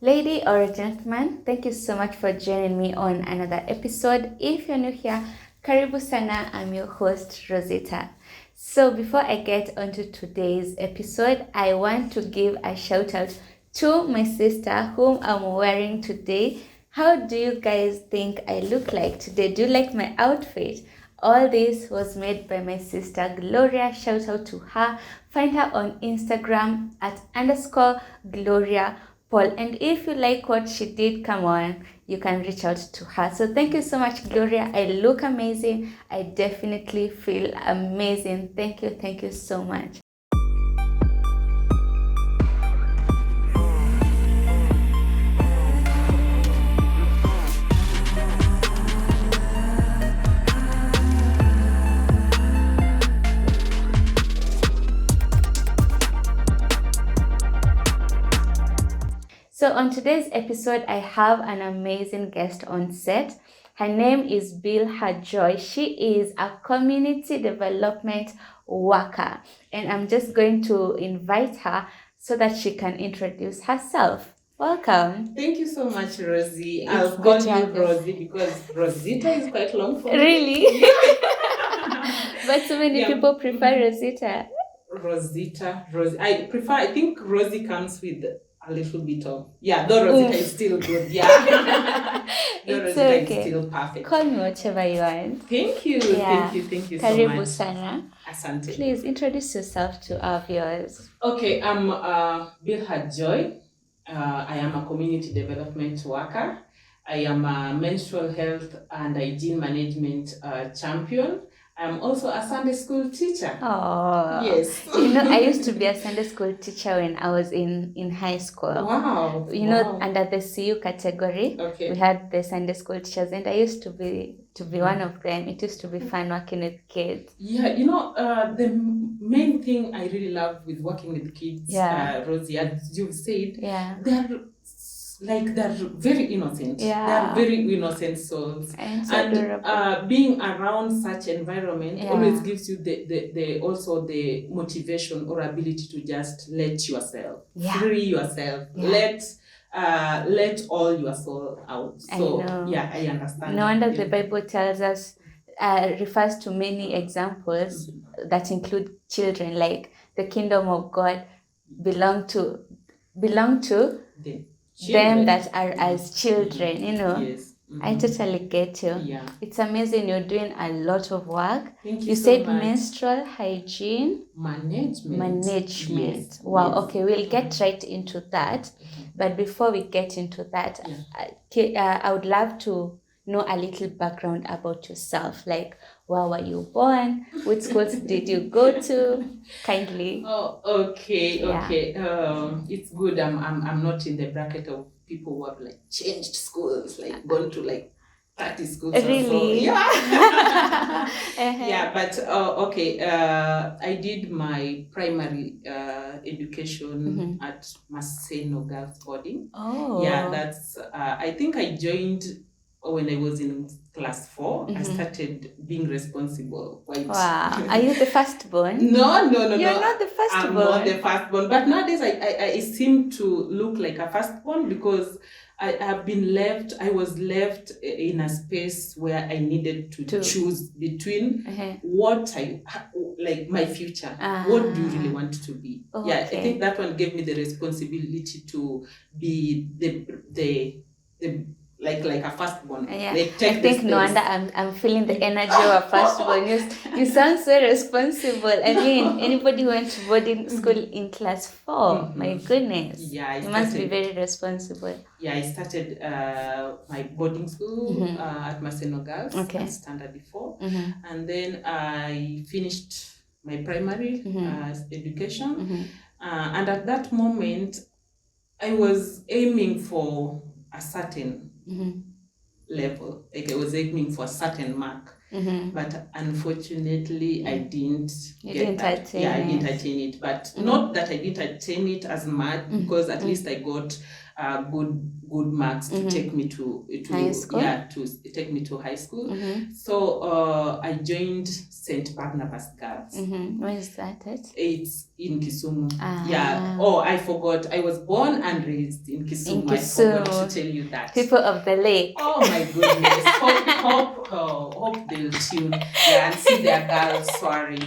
Lady or gentleman, thank you so much for joining me on another episode. If you're new here, karibu sana, I'm your host, Rozitta. So before I get onto today's episode, I want to give a shout out to my sister whom I'm wearing today. How do you guys think I look like today? Do you like my outfit? All this was made by my sister Gloria. Shout out to her. Find her on Instagram at _Gloria Paul. And if you like what she did, come on, you can reach out to her. So thank you so much, Gloria. I look amazing. I definitely feel amazing. Thank you so much. So on today's episode, I have an amazing guest on set. Her name is Bilha. She is a community development worker. And I'm just going to invite her so that she can introduce herself. Welcome. Thank you so much, Rosie. I'll call you Rosie because Rozitta is quite long for me. Really? But so many people prefer Rozitta. Rozitta. I think Rosie comes with a little bit of, though Rozitta is still good. Yeah. It's Rozitta okay. is still perfect. Call me whatever you want. Thank you. Yeah. Thank you so Karibu much. sana. Asante. Please introduce yourself to our viewers. Okay, I'm Bilha. I am a community development worker. I am a menstrual health and hygiene management champion. I'm also a Sunday school teacher. Oh, yes. I used to be a Sunday school teacher when I was in high school. Wow. Under the CU category, we had the Sunday school teachers, and I used to be one of them. It used to be fun working with kids. Yeah, the main thing I really love with working with kids, Rosie, as you've said, they're very innocent. Yeah. They're very innocent souls. And being around such environment always gives you the motivation or ability to just let yourself, free yourself, let all your soul out. So I understand. No wonder the Bible tells us, refers to many examples that include children, like the kingdom of God belong to them that are as children, Yes. Mm-hmm. I totally get you. Yeah. It's amazing. You're doing a lot of work. Thank you so said much. Menstrual hygiene management. Yes. Wow. Yes. Okay, we'll get right into that. Mm-hmm. But before we get into that, I would love to know a little background about yourself. Like, where were you born? Which schools did you go to? Kindly. Oh, okay. It's good. I'm not in the bracket of people who have like changed schools, like gone to like 30 schools. Really? Or so. Yeah. Yeah, but I did my primary education at Maseno Girls Boarding. Oh. Yeah, that's I think I joined when I was in class 4. I started being responsible. Wow. Are you the firstborn? No. You're not the firstborn. I'm not the firstborn. But nowadays I seem to look like a firstborn because I was left in a space where I needed to choose between what like my future. What do you really want to be? Okay. Yeah, I think that one gave me the responsibility to be the like a firstborn. Yeah. Like, I think no wonder I'm feeling the energy of a firstborn. You sound so responsible. I mean, anybody who went to boarding school in class 4, my goodness. Yeah, you must be very responsible. Yeah, I started my boarding school at Maseno Girls at Standard 4. And then I finished my primary education. And at that moment, I was aiming for a certain level. Like I was aiming for a certain mark. But unfortunately, I didn't get that. I didn't attain it. But not that I didn't attain it as much, because at least I got good marks to take me to high school. To take me to high school. So I joined St. Barnabas Girls. Where is that at? It's in Kisumu. Yeah. Oh, I forgot. I was born and raised in Kisumu. I forgot to tell you that. People of the lake. Oh my goodness. Hope they'll tune. Yeah, and see their girls soaring.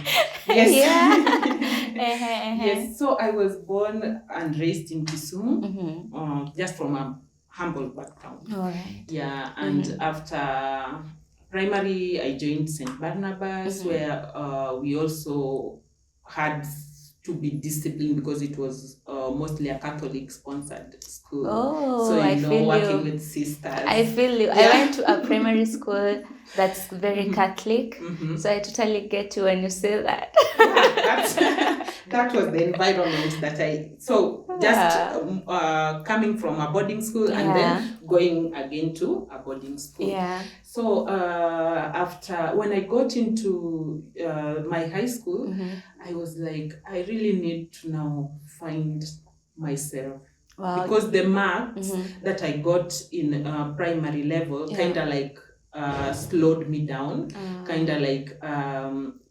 Yes. Yeah. Yes. So I was born and raised in Kisumu, just from a humble background. All right. Yeah, and after primary, I joined St. Barnabas, where we also had to be disciplined because it was mostly a Catholic-sponsored school. Oh, so I feel working you. with sisters. I feel you. Yeah. I went to a primary school that's very Catholic, so I totally get you when you say that. Yeah, that was the environment that just coming from a boarding school and then going again to a boarding school. Yeah. So after, when I got into my high school, I was like, I really need to now find myself. Wow. Because the marks that I got in primary level kind of like slowed me down, kind of like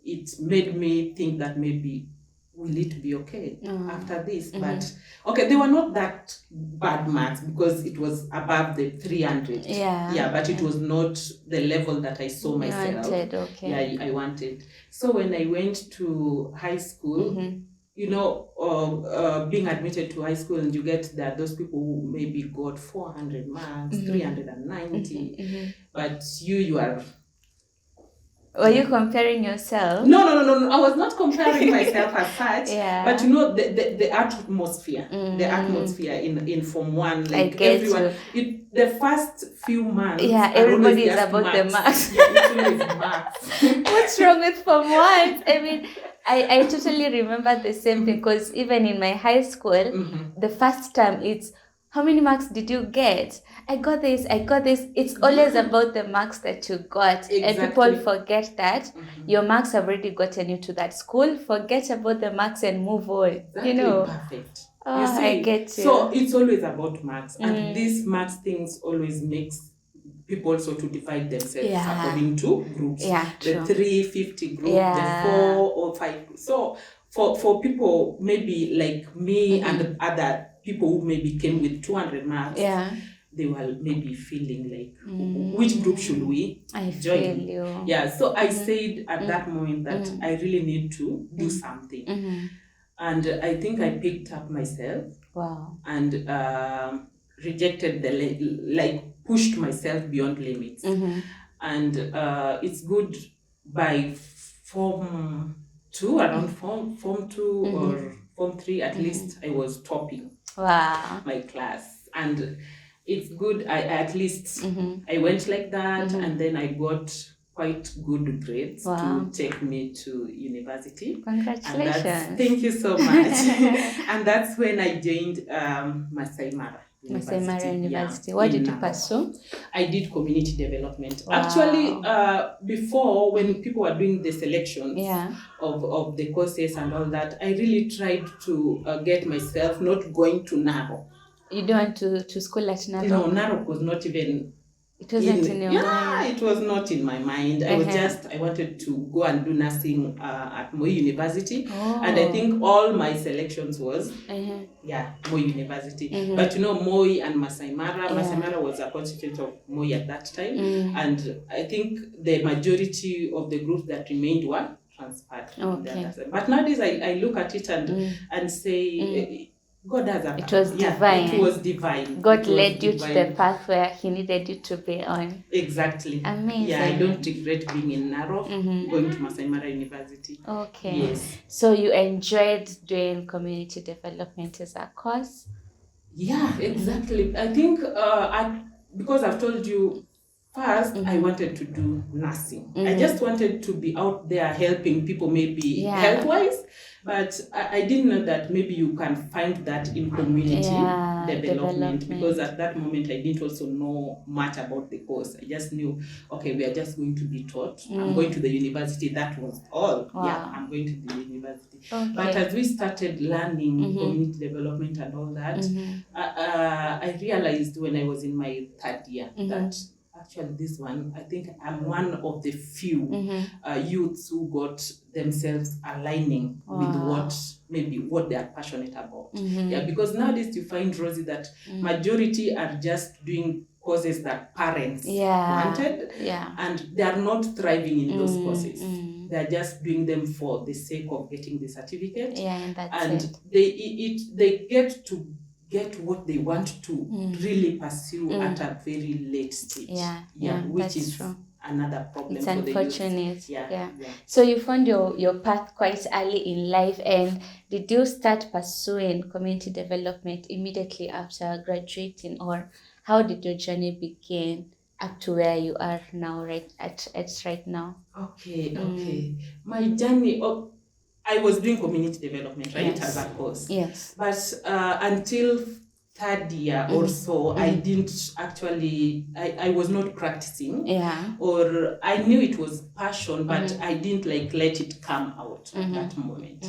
it made me think that maybe will it be okay after this? But okay, they were not that bad marks because it was above the 300. But it was not the level that I saw myself. I wanted. So when I went to high school, you know, being admitted to high school, and you get that those people who maybe got 400 marks, 390, but you are. Were you comparing yourself? No. I was not comparing myself as such. But you know, the atmosphere, the atmosphere in Form 1, like everyone, the first few months. Yeah, everybody is about the marks. It's always marks. What's wrong with Form 1? I mean, I totally remember the same thing, because even in my high school, the first time it's, how many marks did you get? I got this. It's always about the marks that you got. Exactly. And people forget that your marks have already gotten you to that school. Forget about the marks and move on. Exactly. You know? Perfect. Oh, you see, I get you. So it's always about marks. And these marks things always makes people also to divide themselves according to groups. The 350 group, the 4 or 5. So for people maybe like me and other people who maybe came with 200 marks, they were maybe feeling like, which group should we join? Feel you. Yeah, so I said at that moment that I really need to do something. And I think I picked up myself. Wow. And rejected pushed myself beyond limits. And it's good by Form 2, around Form 2 or Form 3, at least I was topping my class. And it's good, I at least I went like that, and then I got quite good grades to take me to university. Congratulations. Thank you so much. And that's when I joined Masai Mara University. What did you pursue? I did community development. Actually, before, when people were doing the selections of the courses and all that, I really tried to get myself not going to Narok. You don't want to school at Narok? No, Narok was not even... It wasn't in your mind? It was not in my mind. I wanted to go and do nursing at Moi University. And I think all my selections was, Moi University. But you know, Moi and Masai Mara. Masai Mara was a constituent of Moi at that time. And I think the majority of the groups that remained were transferred. But nowadays I look at it and say... God has a It was divine. It was divine. God led you to the path where He needed you to be on. Exactly. Amazing. Yeah, I don't regret being in Narok, going to Masai Mara University. Okay. Yes. So you enjoyed doing community development as a course? Yeah, exactly. I think because I've told you, first, I wanted to do nursing. I just wanted to be out there helping people, maybe health-wise. But I didn't know that maybe you can find that in community development. Because at that moment, I didn't also know much about the course. I just knew, okay, we are just going to be taught. I'm going to the university. That was all. Wow. Yeah, I'm going to the university. Okay. But as we started learning community development and all that, I realized when I was in my third year that actually this one, I think I'm one of the few youths who got themselves aligning with what they are passionate about. Yeah, because nowadays you find, Rosie, that majority are just doing courses that parents wanted, and they are not thriving in those courses. They are just doing them for the sake of getting the certificate, and they get what they want to really pursue at a very late stage. Which is true. Another problem. It's for unfortunate. The youth. So you found your path quite early in life, and did you start pursuing community development immediately after graduating, or how did your journey begin up to where you are now, right now? Okay. My journey, I was doing community development, right, as a course. Yes. But until third year or so, I didn't actually, I was not practicing. Or I knew it was passion, but I didn't let it come out at that moment.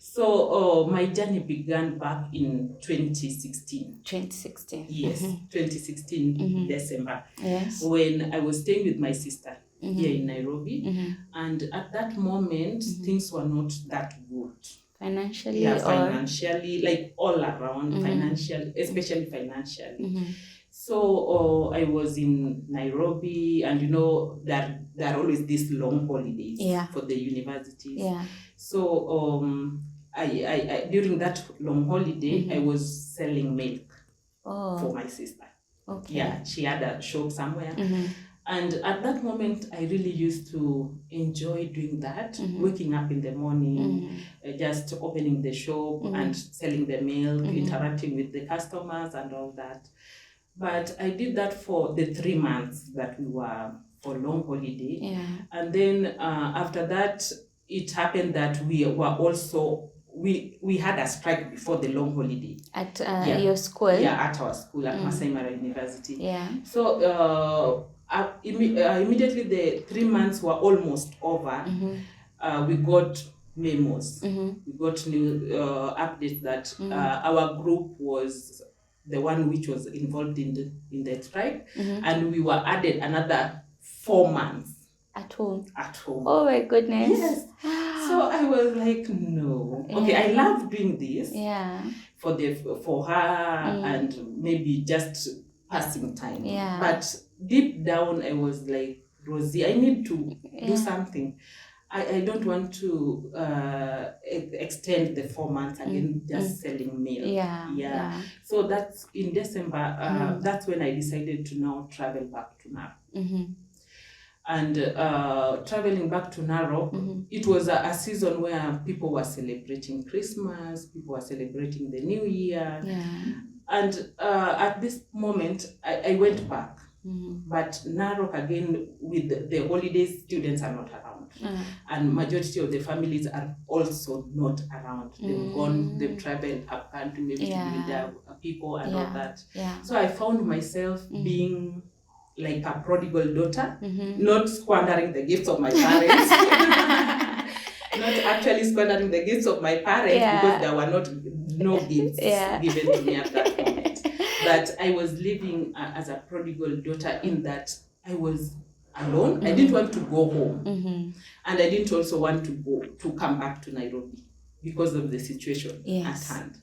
So my journey began back in 2016. 2016. Yes, 2016 December. Yes. When I was staying with my sister here in Nairobi, and at that moment things were not that good. Financially? Financially, all around, financially, especially financially. So I was in Nairobi, and there are always these long holidays for the universities. So I during that long holiday, I was selling milk for my sister. She had a shop somewhere. And at that moment, I really used to enjoy doing that, waking up in the morning, just opening the shop and selling the milk, interacting with the customers and all that. But I did that for the 3 months that we were for long holiday. And then after that, it happened that we were also, we had a strike before the long holiday. At your school? At our school, at Masai Mara University. So immediately the 3 months were almost over. We got memos. We got new updates that our group was the one which was involved in the strike, and we were added another 4 months at home. Oh my goodness. Yes. So I was like, no. Okay, I love doing this for her and maybe just passing time. But deep down I was like, Rosie, I need to do something. I don't want to extend the 4 months again just selling milk. So that's in December. That's when I decided to now travel back to Naro. And traveling back to Naro, it was a season where people were celebrating Christmas, people were celebrating the New Year. And at this moment, I went back. But Narok again, with the holidays, students are not around. And majority of the families are also not around. They've gone, they've traveled up country, maybe to be with their people and all that. So I found myself being like a prodigal daughter, not squandering the gifts of my parents. Not actually squandering the gifts of my parents because there were no gifts given to me at that moment. But I was living as a prodigal daughter in that I was alone. I didn't want to go home. And I didn't also want to come back to Nairobi because of the situation at hand.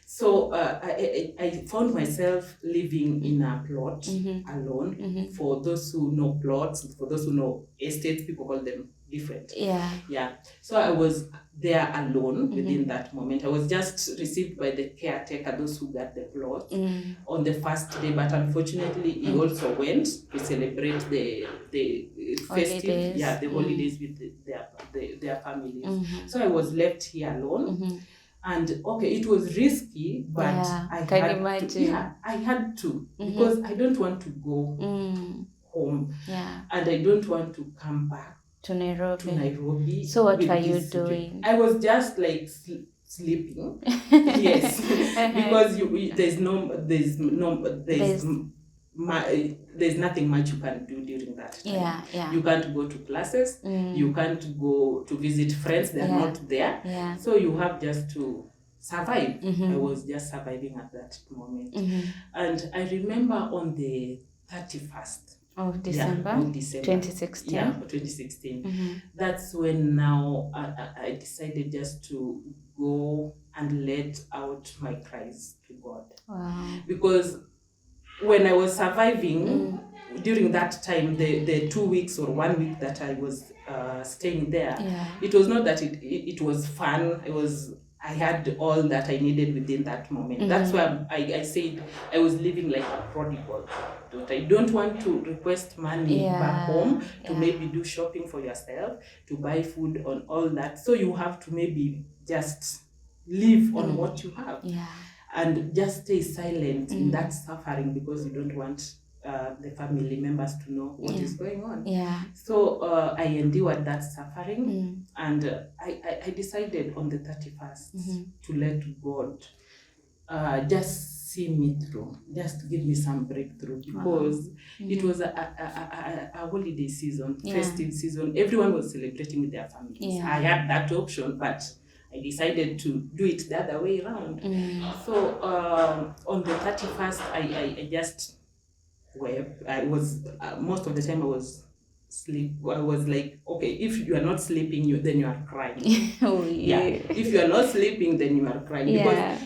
So I found myself living in a plot alone. For those who know plots, for those who know estates, people call them different. So I was there alone within that moment. I was just received by the caretaker, those who got the plot on the first day, but unfortunately he also went to celebrate the festive, the holidays with their families. So I was left here alone. And it was risky, but I had to because I don't want to go home, and I don't want to come back to Nairobi. So what were you doing? I was just like sleeping. Yes, because there's nothing much you can do during that time. You can't go to classes. You can't go to visit friends. They're not there. So you have just to survive. I was just surviving at that moment. And I remember on the 31st Of December? Yeah, of December. 2016? Yeah, 2016. That's when now I decided just to go and let out my cries to God. Wow. Because when I was surviving, during that time, the 2 weeks or 1 week that I was staying there, it was not that it was fun. I had all that I needed within that moment. That's why I said I was living like a prodigal. I don't want to request money back home to maybe do shopping for yourself, to buy food on all that. So you have to maybe just live on what you have. Yeah. And just stay silent in that suffering because you don't want the family members to know what is going on. Yeah. So I endured that suffering, and I decided on the 31st to let God just see me through, just give me some breakthrough, because it was a holiday season, festive season. Everyone was celebrating with their families. I had that option, but I decided to do it the other way around. So on the 31st, I just wept. I was most of the time I was sleep. I was like, okay, if you are not sleeping, then you are crying. If you are not sleeping, then you are crying, because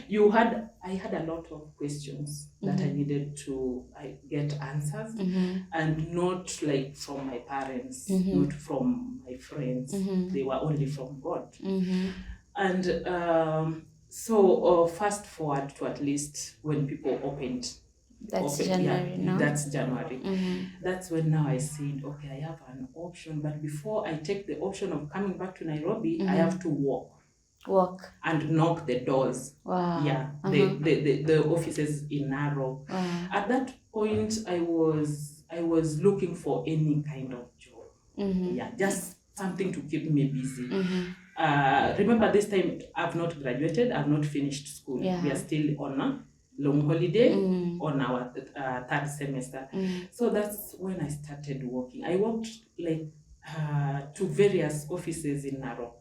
I had a lot of questions that I needed to get answers, and not like from my parents, not from my friends. They were only from God. And so fast forward to at least when people opened. That's January, no? That's January. That's when now I said, okay, I have an option, but before I take the option of coming back to Nairobi, I have to walk and knock the doors. Wow. Yeah, the offices in Narok. At that point, I was looking for any kind of job. Just something to keep me busy. Remember, this time I've not graduated, I've not finished school. We are still on a long holiday on our third semester. So that's when I started working. I worked like to various offices in Narok,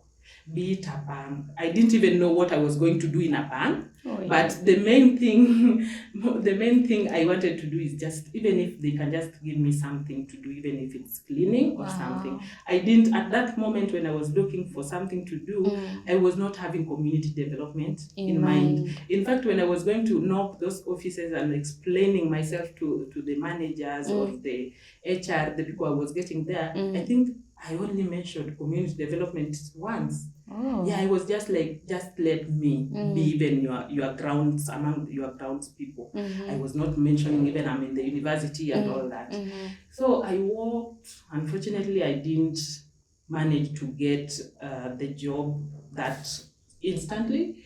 be it a bank. I didn't even know what I was going to do in a bank. But the main thing I wanted to do is just, even if they can just give me something to do, even if it's cleaning or something. I didn't, at that moment when I was looking for something to do, I was not having community development in mind. In fact, when I was going to knock those offices and explaining myself to the managers or the HR, the people I was getting there, I think I only mentioned community development once. I was just like, just let me be even your grounds, among your grounds people. I was not mentioning even I'm in the university and all that. So I worked. Unfortunately, I didn't manage to get the job that instantly.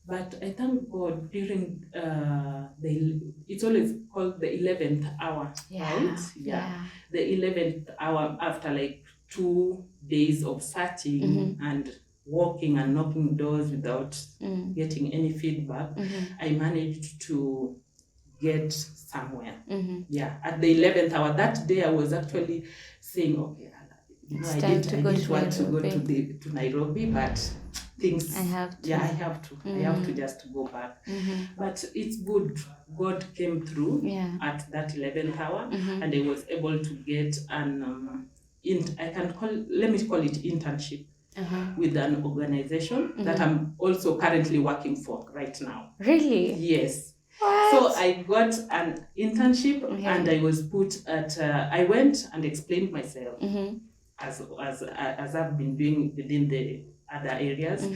But I thank God during it's always called the 11th hour, right? The 11th hour, after like 2 days of searching and walking and knocking doors without getting any feedback, I managed to get somewhere. At the 11th hour, that day I was actually saying, okay, I didn't want to go to Nairobi, but things, I have to just go back. But it's good. God came through at that 11th hour, and I was able to get an let me call it internship with an organization that I'm also currently working for right now. Really? Yes. What? So I got an internship, and I was put at I went and explained myself as I've been doing within the other areas,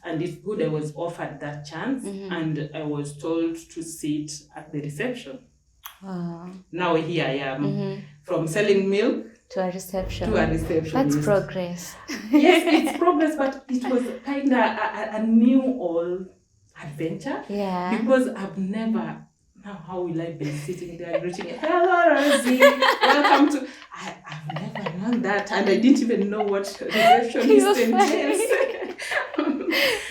and it's good I was offered that chance, and I was told to sit at the reception. Now here I am, from selling milk to a reception. That's progress. Yes, it's progress, but it was kind of a new old adventure. Because I've never. Now, how will I be sitting there greeting, hello, Rosie, welcome to... I've never known that, and I didn't even know what receptionist entails.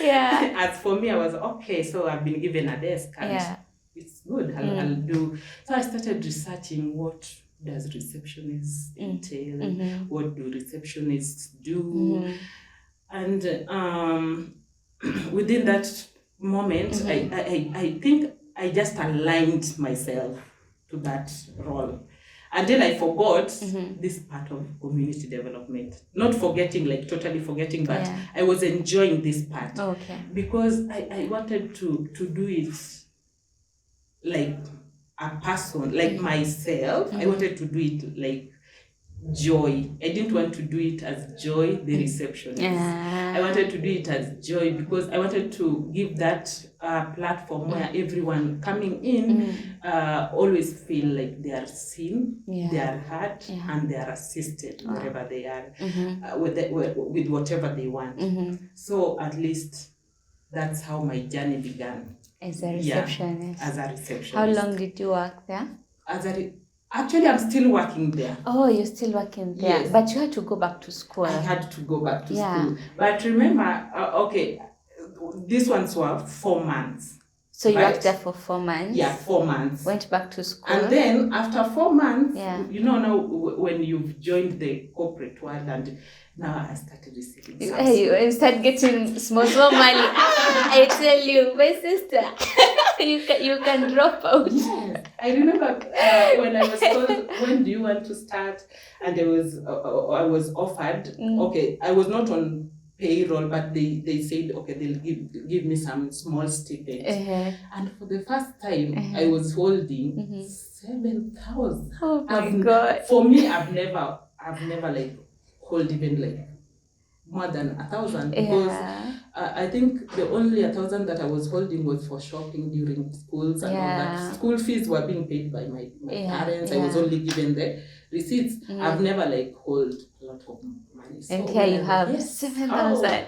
As for me, I was, okay, so I've been given a desk, and it's good, I'll do... So I started researching, what does receptionists entail? What do receptionists do? And within that moment, I think I just aligned myself to that role. until I forgot this part of community development. Not forgetting, like totally forgetting, but I was enjoying this part. Okay. Because I wanted to do it like a person, like myself. I wanted to do it like Joy. I didn't want to do it as Joy, the receptionist. I wanted to do it as Joy because I wanted to give that platform where everyone coming in always feel like they are seen, they are heard, and they are assisted wherever they are, with whatever they want. So at least that's how my journey began. As a receptionist. As a receptionist. How long did you work there? Actually, I'm still working there. Oh, you're still working there. Yes. But you had to go back to school. I had to go back to school. But remember, these ones were 4 months. So you worked there for 4 months? Yeah, 4 months. Went back to school. And then after 4 months, you know now when you've joined the corporate world, and now I started receiving some. You start getting small money. I tell you, my sister, you can drop out. Yes. I remember when I was told, when do you want to start? And I was offered, okay, I was not on payroll, but they said, okay, they'll give me some small stipend. And for the first time, I was holding 7,000. Oh my God. For me, I've never like hold even like more than 1,000 because I think the only 1,000 that I was holding was for shopping during schools and all that. School fees were being paid by my parents. I was only given the receipts. I've never like hold a lot of money. So and here you have 7,000.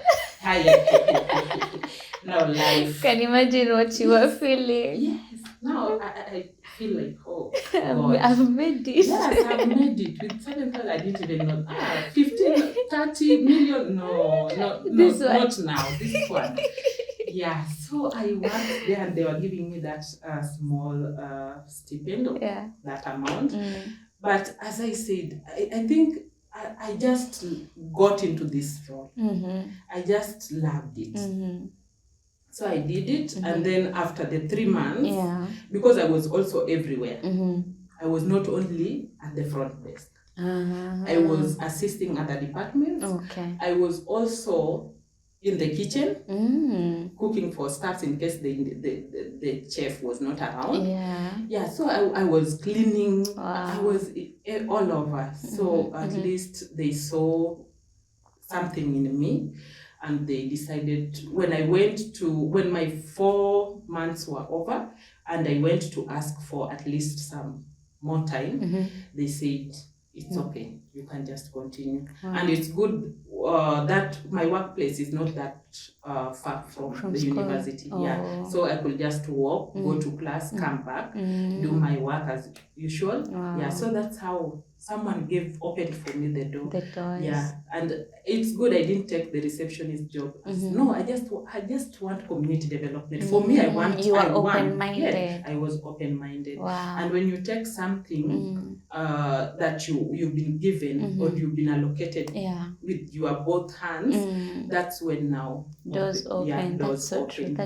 Now life. Can you imagine what you were feeling? Yes. Now I feel like, oh, I've made it. Yes, I've made it. With 7,000, I didn't even know. 15, 30 million? No, not now. This one. Yeah, so I worked there and they were giving me that small stipend of that amount. But as I said, I think I just got into this role. I just loved it. So I did it, and then after the 3 months, because I was also everywhere, I was not only at the front desk. I was assisting other departments. I was also in the kitchen, cooking for staff in case the chef was not around. So I was cleaning. I was all over. So at least they saw something in me. And they decided, when my 4 months were over, and I went to ask for at least some more time, they said, it's okay, you can just continue. And it's good that my workplace is not that far from the school. University. So I could just walk, go to class, come back, do my work as usual. So that's how someone opened for me the door. And it's good I didn't take the receptionist job. No, I just want community development. For me, you are open-minded. Yes, I was open-minded. And when you take something that you've been given or you've been allocated with your both hands, that's when now doors open. That's so true.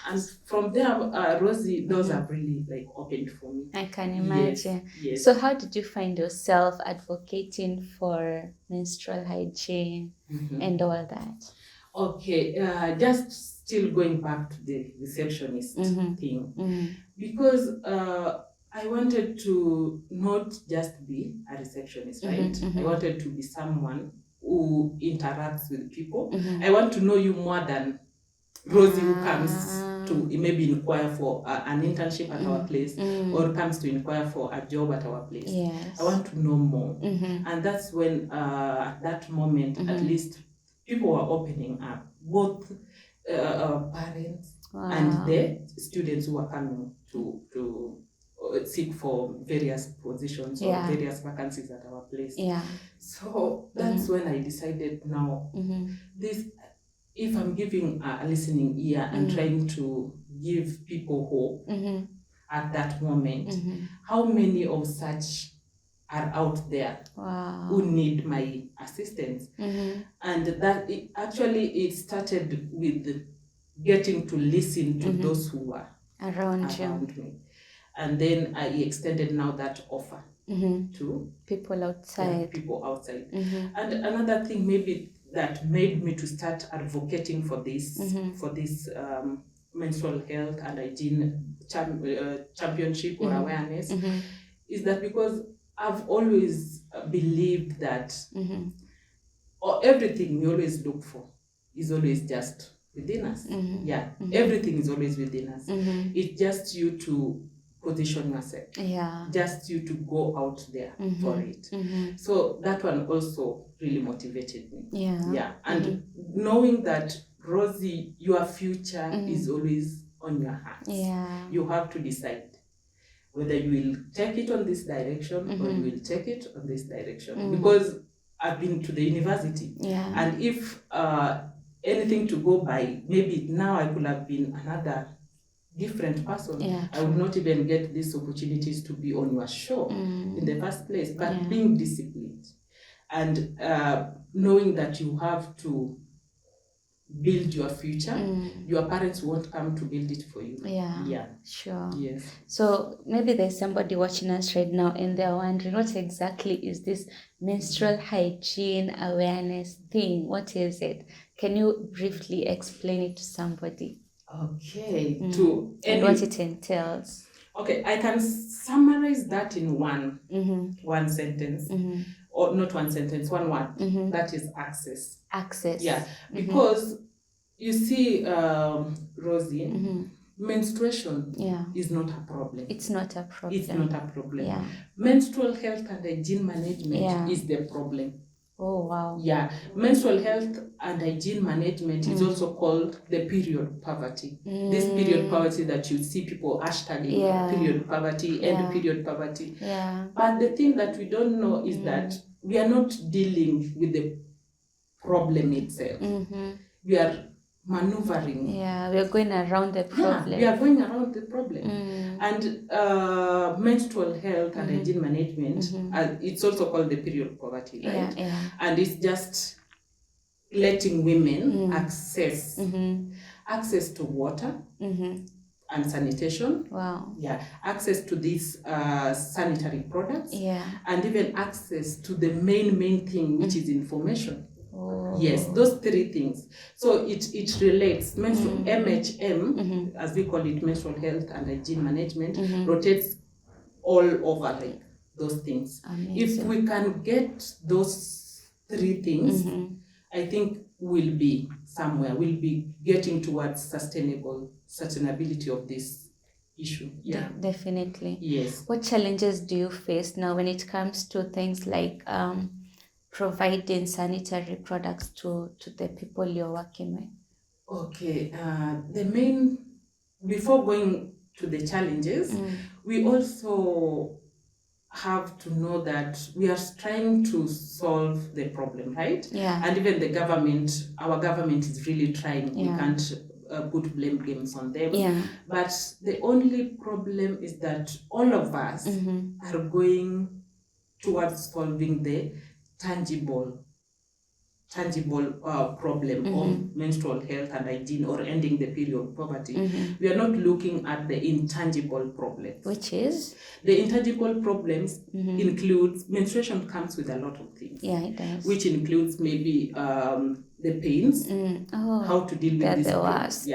And from there, Rosie, those have really like opened for me. I can imagine. Yes. So how did you find yourself advocating for menstrual hygiene and all that? Okay, just still going back to the receptionist thing, because I wanted to not just be a receptionist, right? I wanted to be someone who interacts with people. I want to know you more than Rosie who comes to maybe inquire for an internship at our place or comes to inquire for a job at our place. I want to know more. And that's when at that moment, at least people were opening up, both parents and the students who were coming to seek for various positions or various vacancies at our place. So that's when I decided now, if I'm giving a listening ear and trying to give people hope at that moment, how many of such are out there who need my assistance? And that it started with getting to listen to those who were around me. And then I extended now that offer to people outside. And another thing maybe that made me to start advocating for this menstrual health and hygiene championship or awareness is that because I've always believed that or everything we always look for is always just within us. Everything is always within us. It's just you to position yourself, just you to go out there for it. So that one also really motivated me. And knowing that, Rosie, your future is always on your hands. You have to decide whether you will take it on this direction or you will take it on this direction. Because I've been to the university, and if anything to go by, maybe now I could have been another different person. I would not even get these opportunities to be on your show in the first place. But being disciplined and knowing that you have to build your future, your parents won't come to build it for you. Sure. Yes. So maybe there's somebody watching us right now and they're wondering, what exactly is this menstrual hygiene awareness thing? What is it? Can you briefly explain it to somebody? Okay. And what it entails. Okay, I can summarize that in one sentence. Or not one sentence, one word. That is access. Access. Yeah, because you see, Rosie, menstruation is not a problem. It's not a problem. It's not a problem. Menstrual health and hygiene management is the problem. Oh, wow. Yeah, menstrual health and hygiene management is also called the period poverty. This period poverty that you see people hashtagging period poverty, end period poverty. But the thing that we don't know is that we are not dealing with the problem itself. We are maneuvering. We are going around the problem. We are going around the problem. And menstrual health and hygiene management, it's also called the period poverty, right? And it's just letting women access to water and sanitation. Access to these sanitary products, and even access to the main thing, which is information. Yes, those three things. So it relates. MHM, as we call it, menstrual health and hygiene management, rotates all over like those things. Amazing. If we can get those three things, I think we'll be somewhere. We'll be getting towards sustainability of this issue. Definitely. Yes. What challenges do you face now when it comes to things like providing sanitary products to the people you're working with? Okay, before going to the challenges, we also have to know that we are trying to solve the problem, right? And even our government is really trying. We can't put blame games on them. But the only problem is that all of us are going towards solving the tangible problem of menstrual health and hygiene, or ending the period poverty. We are not looking at the intangible problems. Which is? The intangible problems includes, menstruation comes with a lot of things. It does. Which includes maybe the pains, how to deal with this. The worst.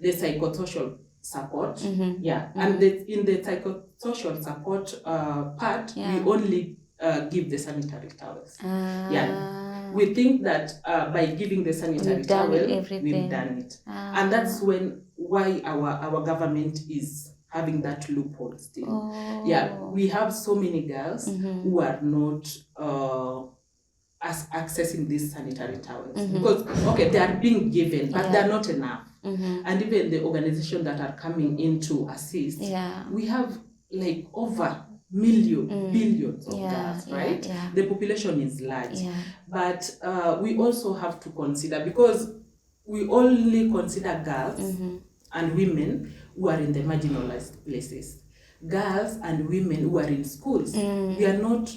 The psychosocial support. And in the psychosocial support part, we only give the sanitary towels. We think that by giving the sanitary towel, we've done it. And that's why our government is having that loophole still. We have so many girls who are not accessing these sanitary towels. Because, they are being given, but they're not enough. And even the organizations that are coming in to assist, we have like over billions of girls, right? The population is large. But we also have to consider, because we only consider girls and women who are in the marginalized places. Girls and women who are in schools. We are not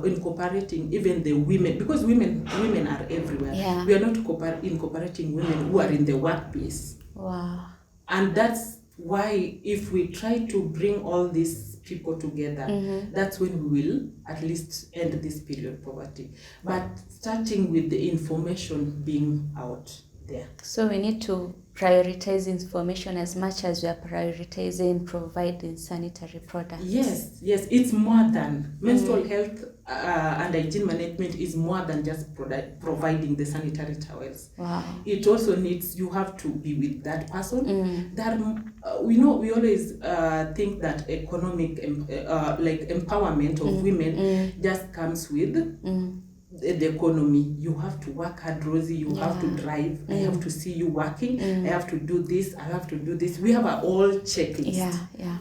incorporating even the women, because women are everywhere. We are not incorporating women who are in the workplace. Wow. And that's why if we try to bring all these people together, that's when we will at least end this period poverty. But starting with the information being out there. So we need to prioritize information as much as we are prioritizing providing sanitary products. Yes, it's more than menstrual health and hygiene management is more than just providing the sanitary towels. Wow. It also needs, you have to be with that person. That we always think that economic like empowerment of women just comes with the economy. You have to work hard, Rosie. You have to drive. I have to see you working. I have to do this. I have to do this. We have a whole checklist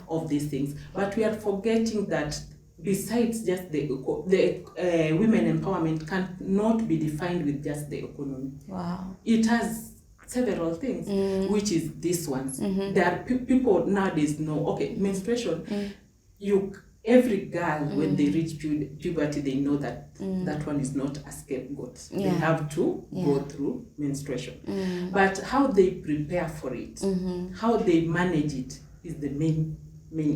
of these things, but we are forgetting that besides just the women empowerment cannot be defined with just the economy. Wow. It has several things, which is these ones. There are people nowadays know, okay, menstruation, every girl, when they reach puberty, they know that that one is not a scapegoat. They have to go through menstruation. But how they prepare for it, how they manage it is the main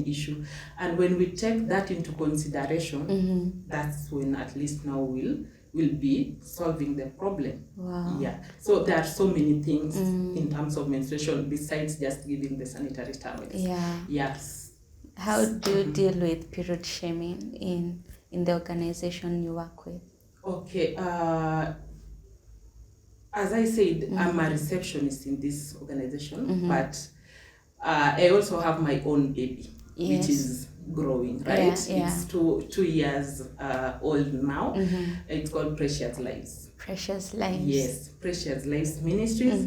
issue. And when we take that into consideration, that's when at least now we'll be solving the problem. Wow. Yeah. So there are so many things in terms of menstruation besides just giving the sanitary towels. Yeah. Yes. How do you deal with period shaming in the organization you work with? Okay. As I said, I'm a receptionist in this organization, but I also have my own baby, which is growing, right? It's 2 years old now. It's called Precious Lives. Precious Lives. Yes, Precious Lives Ministries.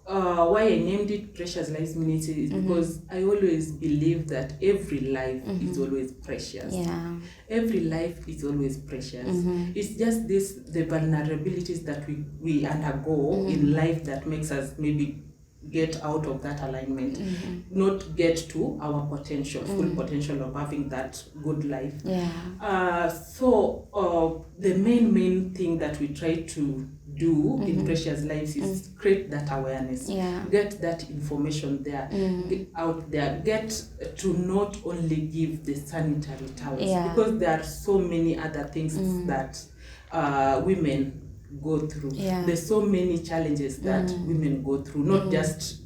Why I named it Precious Lives Ministries is because I always believe that every life is always precious. Yeah. Every life is always precious. It's just the vulnerabilities that we undergo in life that makes us maybe get out of that alignment, not get to our potential, full potential of having that good life. So the main thing that we try to do in Precious Lives is create that awareness, get that information there, get out there, get to not only give the sanitary towels, because there are so many other things that women go through. There's so many challenges that women go through, not just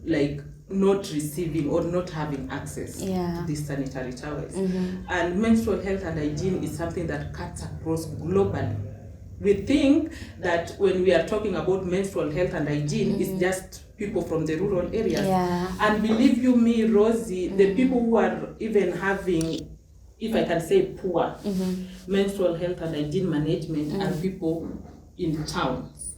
like not receiving or not having access to these sanitary towels. And menstrual health and hygiene is something that cuts across globally. We think that when we are talking about menstrual health and hygiene, it's just people from the rural areas. And believe you me, Rosie, the people who are even having, if I can say, poor menstrual health and hygiene management are people in towns.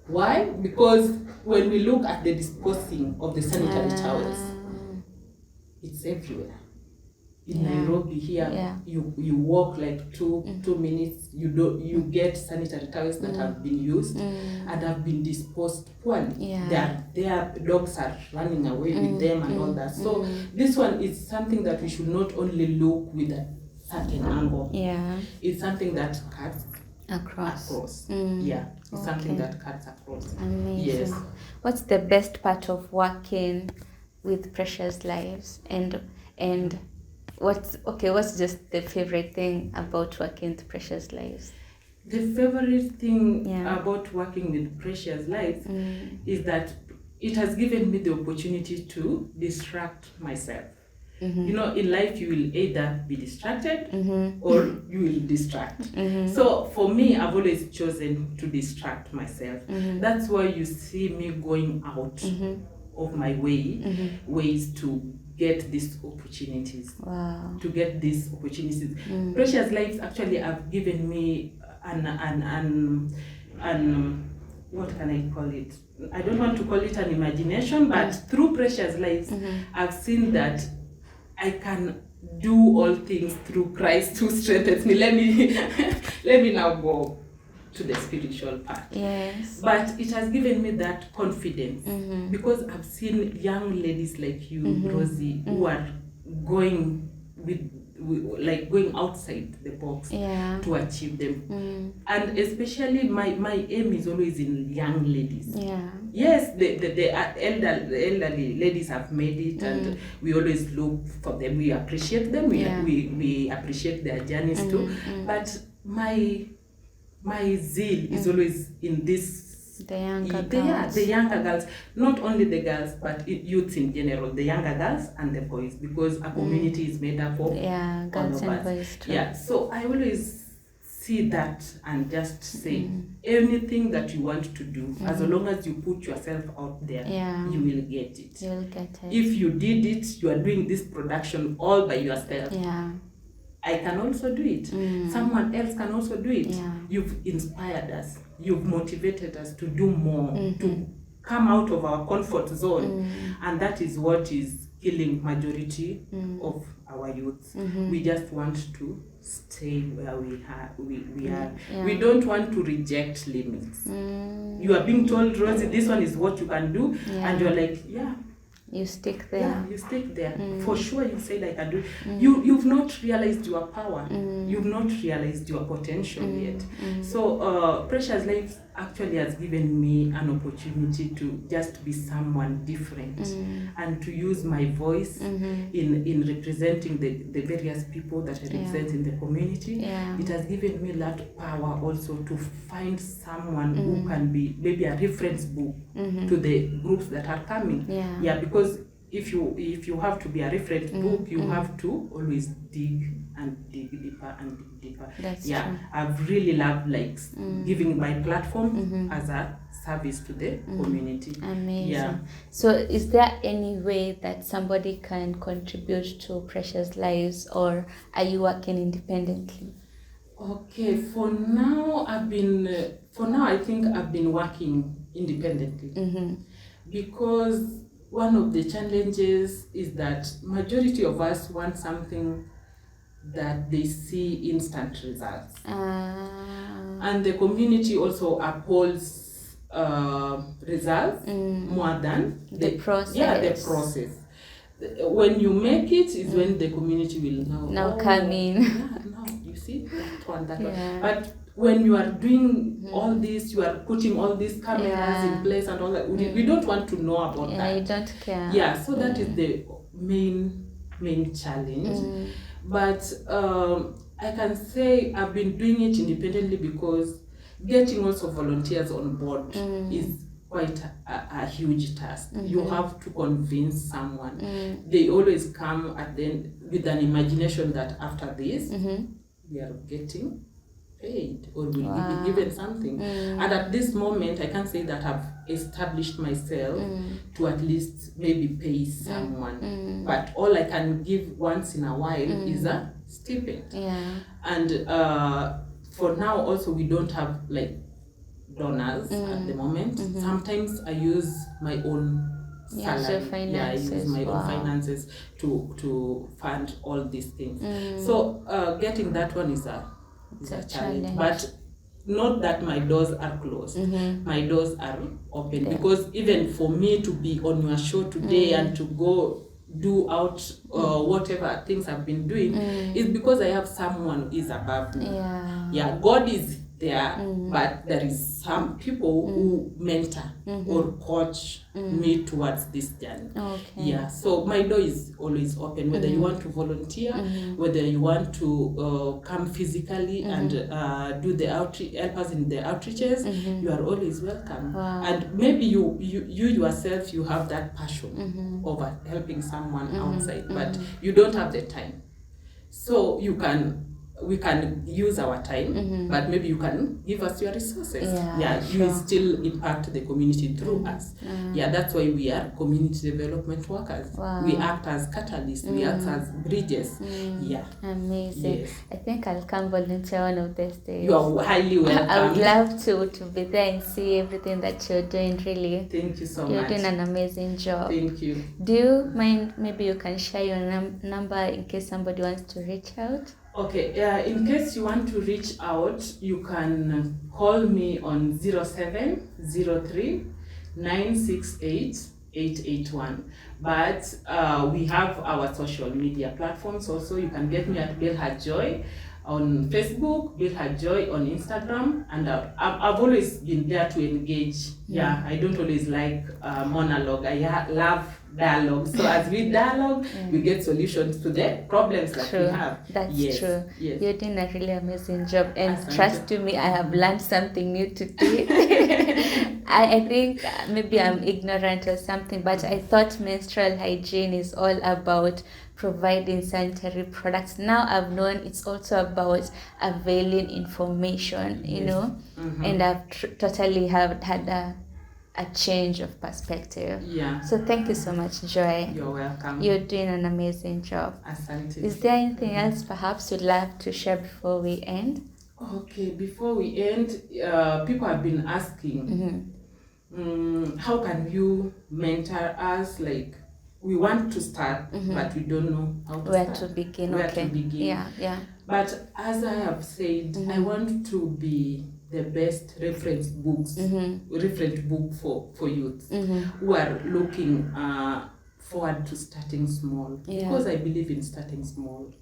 Why? Because when we look at the disposing of the sanitary towels, it's everywhere. In Nairobi here, you walk like two minutes, you get sanitary towels that have been used and have been disposed poorly. Their dogs are running away with them and all that. So this one is something that we should not only look with a certain angle. It's something that cuts across. It's something that cuts across. Amazing. Yes. What's the best part of working with Precious Lives, and what's just the favorite thing about working with Precious Lives? The favorite thing about working with Precious Lives is that it has given me the opportunity to distract myself. You know, in life you will either be distracted or you will distract. So for me, I've always chosen to distract myself. That's why you see me going out of my ways to get these opportunities. To get these opportunities. Precious Lives actually have given me an what can I call it? I don't want to call it an imagination, but through Precious Lives, I've seen that I can do all things through Christ who strengthens me. Let me now go to the spiritual part. Yes. But it has given me that confidence because I've seen young ladies like you, Rosie, who are going with like going outside the box to achieve them. And especially my aim is always in young ladies. Yes, the elderly ladies have made it, and we always look for them. We appreciate them. We appreciate their journeys too. But my zeal is always in this. The younger girls. The younger girls, not only the girls, but youths in general, the younger girls and the boys, because a community is made up of girls and boys too. Yeah, so I always see that and just say anything that you want to do, as long as you put yourself out there, you will get it. You'll get it. If you did it, you are doing this production all by yourself. I can also do it. Someone else can also do it. You've inspired us. You've motivated us to do more, to come out of our comfort zone. And that is what is killing majority of our youth. We just want to stay where we are. We don't want to reject limits. You are being told, Rosie, this one is what you can do. And you're like, you stick there. Yeah, you stick there. For sure, you say I can do. You've not realized your power. You've not realized your potential yet. So Precious Life actually has given me an opportunity to just be someone different and to use my voice in representing the various people that I represent in the community. It has given me that power also to find someone who can be maybe a reference book to the groups that are coming. Because if you have to be a reference book, you have to always dig deeper and dig deeper. That's true. I've really loved giving my platform as a service to the community. Amazing. So is there any way that somebody can contribute to Precious Lives, or are you working independently? Okay, for now I think I've been working independently because one of the challenges is that majority of us want something that they see instant results. And the community also upholds results more than the process. The process. When you make it is when the community will now come in. You see that one. But when you are doing all this, you are putting all these cameras in place and all that, we don't want to know about that. You don't care. So that is the main challenge. But I can say I've been doing it independently because getting also volunteers on board is quite a huge task. You have to convince someone. They always come at the end with an imagination that after this, we are getting paid or will be given something. And at this moment, I can't say that I've established myself to at least maybe pay someone. But all I can give once in a while is a stipend. And for now also we don't have donors at the moment. Sometimes I use my own salary. I use my own finances to fund all these things. So getting that one is a challenge. But not that my doors are closed. My doors are open because even for me to be on your show today and to go do out whatever things I've been doing is because I have someone who is above me. God is there, but there is some people who mentor or coach me towards this journey. So my door is always open, whether you want to volunteer, whether you want to come physically and do the help us in the outreaches, you are always welcome. And maybe you yourself, you have that passion over helping someone outside, but you don't have the time. So we can use our time, but maybe you can give us your resources. You will still impact the community through us. That's why we are community development workers. We act as catalysts, we act as bridges. Amazing. I think I'll come volunteer one of these days. You are highly welcome. I would love to be there and see everything that you're doing, really. Thank you so much. You're doing an amazing job. Thank you. Do you mind, maybe you can share your number in case somebody wants to reach out? Okay, in case you want to reach out, you can call me on 0703 968 S05EP02 But we have our social media platforms also. You can get me at Bilha Joy on Facebook, Bilha Joy on Instagram, and I've always been there to engage. Yeah, I don't always like monologue. I love dialogue. So as we dialogue, we get solutions to the problems that we have. That's true. Yes. You're doing a really amazing job, and trust me, I have learned something new today. I think maybe I'm ignorant or something, but I thought menstrual hygiene is all about providing sanitary products. Now I've known it's also about availing information, you know, and I've totally have had a change of perspective. Yeah. So thank you so much, Joy. You're welcome. You're doing an amazing job. Asante. Is there anything else perhaps you'd love to share before we end? Okay, before we end, people have been asking, how can you mentor us? Like, we want to start, but we don't know how to Where to begin. Yeah. But as I have said, I want to be the best reference book for youth who are looking forward to starting small. Because I believe in starting small,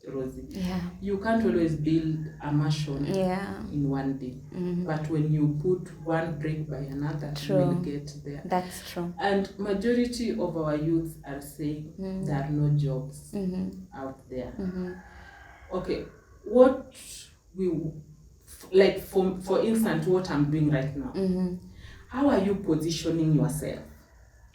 Rosie. Yeah. You can't always build a mansion in one day. But when you put one brick by another, you will get there. That's true. And majority of our youth are saying there are no jobs out there. Okay, what we like for instance, what I'm doing right now. How are you positioning yourself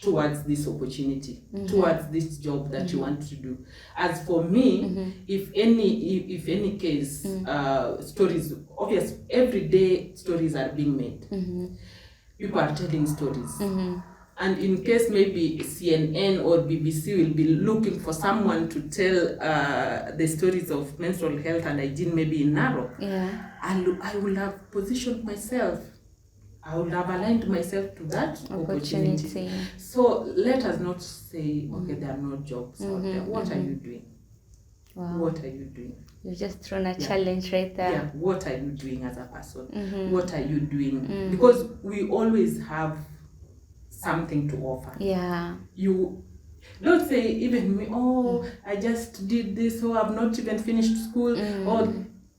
towards this opportunity, towards this job that you want to do? As for me, if any case, stories, obvious, every day stories are being made. People are telling stories. And in case maybe CNN or BBC will be looking for someone to tell the stories of menstrual health and hygiene, maybe in Narok, I will have positioned myself. I would have aligned myself to that opportunity. So let us not say, okay, there are no jobs out there. What are you doing? Wow. What are you doing? You've just thrown a challenge right there. Yeah. What are you doing as a person? What are you doing? Because we always have something to offer. Yeah. You don't say even me, I just did this, I've not even finished school. Or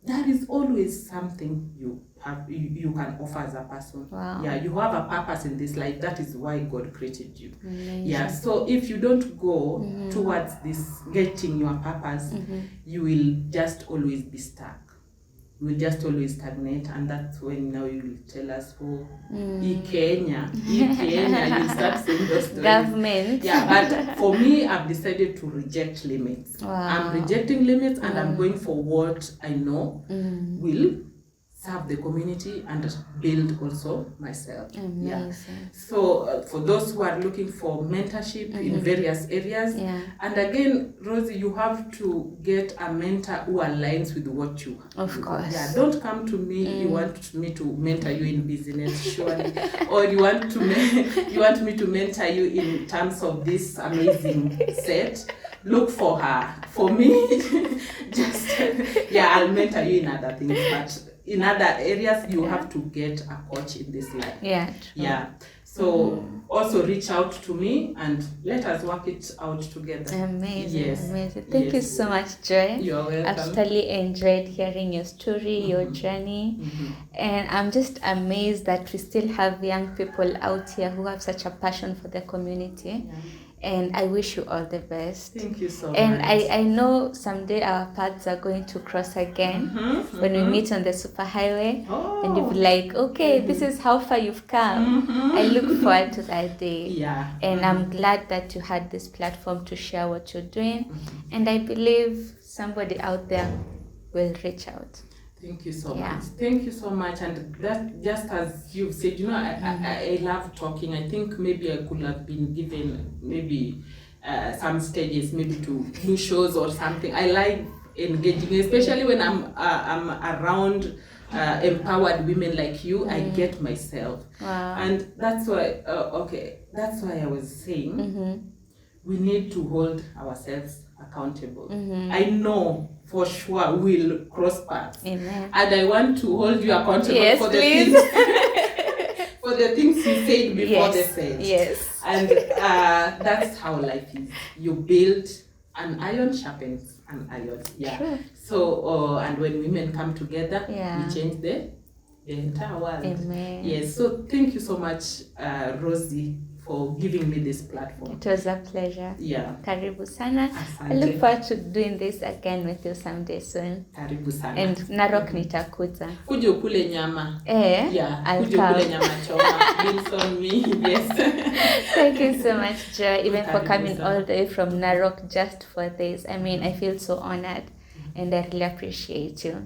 there is always something you can offer as a person. Wow. Yeah, you have a purpose in this life. That is why God created you. Yeah. So if you don't go towards this getting your purpose, you will just always be stuck. You will just always stagnate, and that's when now you will tell us, Kenya, you start saying those stories. Government. Yeah, but for me, I've decided to reject limits. Wow. I'm rejecting limits, and I'm going for what I know will serve the community and build also myself. Amazing. Yeah. So for those who are looking for mentorship in various areas, and again, Rosie, you have to get a mentor who aligns with what you have. Of course. Yeah, don't come to me, you want me to mentor you in business, surely, or you want me to mentor you in terms of this amazing set. Look for her. For me, just I'll mentor you in other things, but in other areas, you have to get a coach in this life. Yeah. True. Yeah. So also reach out to me and let us work it out together. Amazing. Yes. Amazing. Thank you so much, Joy. You're welcome. I've totally enjoyed hearing your story, your journey. And I'm just amazed that we still have young people out here who have such a passion for the community. Yeah. And I wish you all the best. Thank you so much. And I know someday our paths are going to cross again when we meet on the superhighway. And you'll be like, okay, this is how far you've come. I look forward to that day. Yeah. And I'm glad that you had this platform to share what you're doing. And I believe somebody out there will reach out. Thank you so much. Thank you so much. And that, just as you've said, I love talking. I think maybe I could have been given maybe some stages, maybe to do shows or something. I like engaging, especially when I'm around empowered women like you. I get myself. Wow. And that's why, that's why I was saying we need to hold ourselves accountable. I know for sure we'll cross paths. Amen. And I want to hold you accountable for the the things you said before the fact. Yes. And that's how life is. You build, an iron sharpens an iron. Yeah. True. So, and when women come together, Yeah. we change the entire world. Amen. Yes. So thank you so much, Rosie, for giving me this platform. It was a pleasure. Yeah. Karibu sana. Asante. I look forward to doing this again with you someday soon. Karibu sana. And Narok nitakuta. Kuja ukule nyama. Yeah, I'll kuja come. ukule nyama choma. It's on me. Yes. Thank you so much, Joy, even for Karibu coming sana. all the way from Narok just for this. I mean, I feel so honored and I really appreciate you.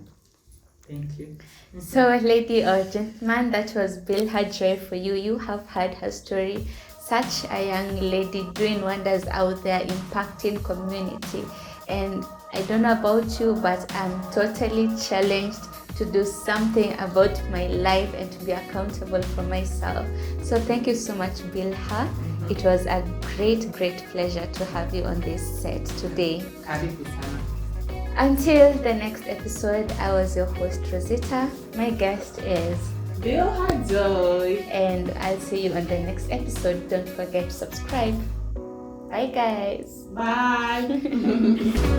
Thank you. So, lady or gentleman, that was Bilha Joy for you. You have heard her story. Such a young lady doing wonders out there, impacting community. And I don't know about you, but I'm totally challenged to do something about my life and to be accountable for myself. So thank you so much, Bilha. It was a great pleasure to have you on this set today. Karibu sana. Until the next episode, I was your host, Rozitta. My guest is Bilha Joy. and I'll see you on the next episode. Don't forget to subscribe. Bye, guys. Bye.